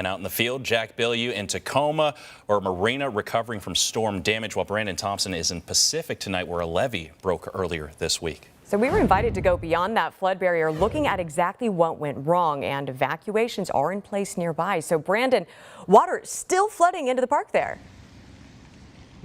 And out in the field, Jack Bilyeu in Tacoma or Marina recovering from storm damage, while Brandon Thompson is in Pacific tonight, where a levee broke earlier this week. So we were invited to go beyond that flood barrier, looking at exactly what went wrong, and evacuations are in place nearby. So Brandon, water still flooding into the park there.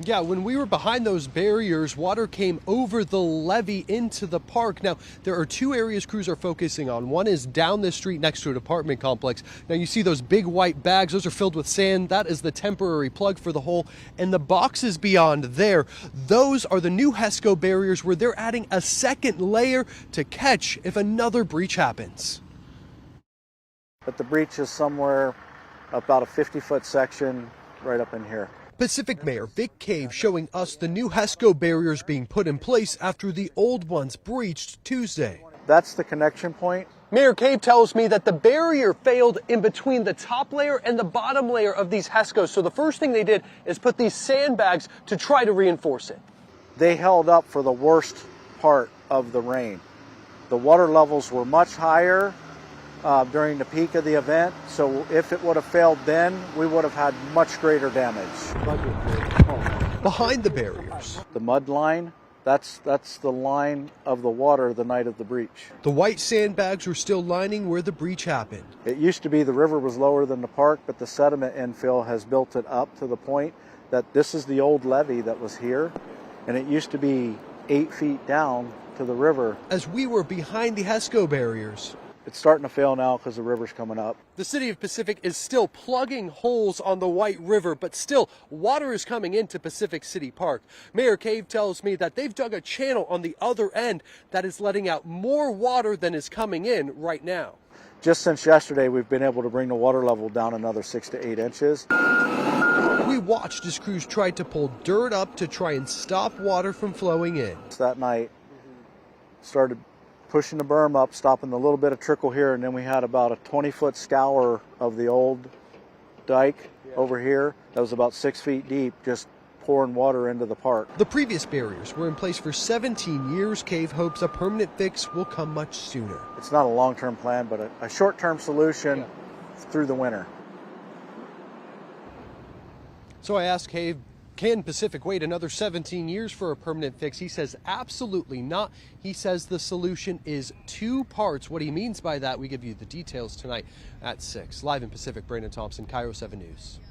Yeah, when we were behind those barriers, water came over the levee into the park. Now, there are two areas crews are focusing on. One is down the street next to an apartment complex. Now, you see those big white bags. Those are filled with sand. That is the temporary plug for the hole. And the boxes beyond there, those are the new HESCO barriers where they're adding a second layer to catch if another breach happens. But the breach is somewhere about a 50-foot section right up in here. Pacific Mayor Vic Cave showing us the new HESCO barriers being put in place after the old ones breached Tuesday. That's the connection point. Mayor Cave tells me that the barrier failed in between the top layer and the bottom layer of these HESCOs. So the first thing they did is put these sandbags to try to reinforce it. They held up for the worst part of the rain. The water levels were much higher during the peak of the event, so if it would have failed then, we would have had much greater damage. Behind the barriers, the mud line, that's the line of the water the night of the breach. The white sandbags were still lining where the breach happened. It used to be the river was lower than the park, but the sediment infill has built it up to the point that this is the old levee that was here, and it used to be 8 feet down to the river. As we were behind the HESCO barriers, it's starting to fail now because the river's coming up. The city of Pacific is still plugging holes on the White River, but still water is coming into Pacific City Park. Mayor Cave tells me that they've dug a channel on the other end that is letting out more water than is coming in right now. Just since yesterday, we've been able to bring the water level down another 6 to 8 inches. We watched as crews tried to pull dirt up to try and stop water from flowing in. That night, started pushing the berm up, stopping the little bit of trickle here, and then we had about a 20-foot scour of the old dike over here that was about 6 feet deep, just pouring water into the park. The previous barriers were in place for 17 years. Cave hopes a permanent fix will come much sooner. It's not a long-term plan, but a short-term solution through the winter. So I asked Cave, can Pacific wait another 17 years for a permanent fix? He says absolutely not. He says the solution is 2 parts. What he means by that, we give you the details tonight at 6. Live in Pacific, Brandon Thompson, KIRO 7 News.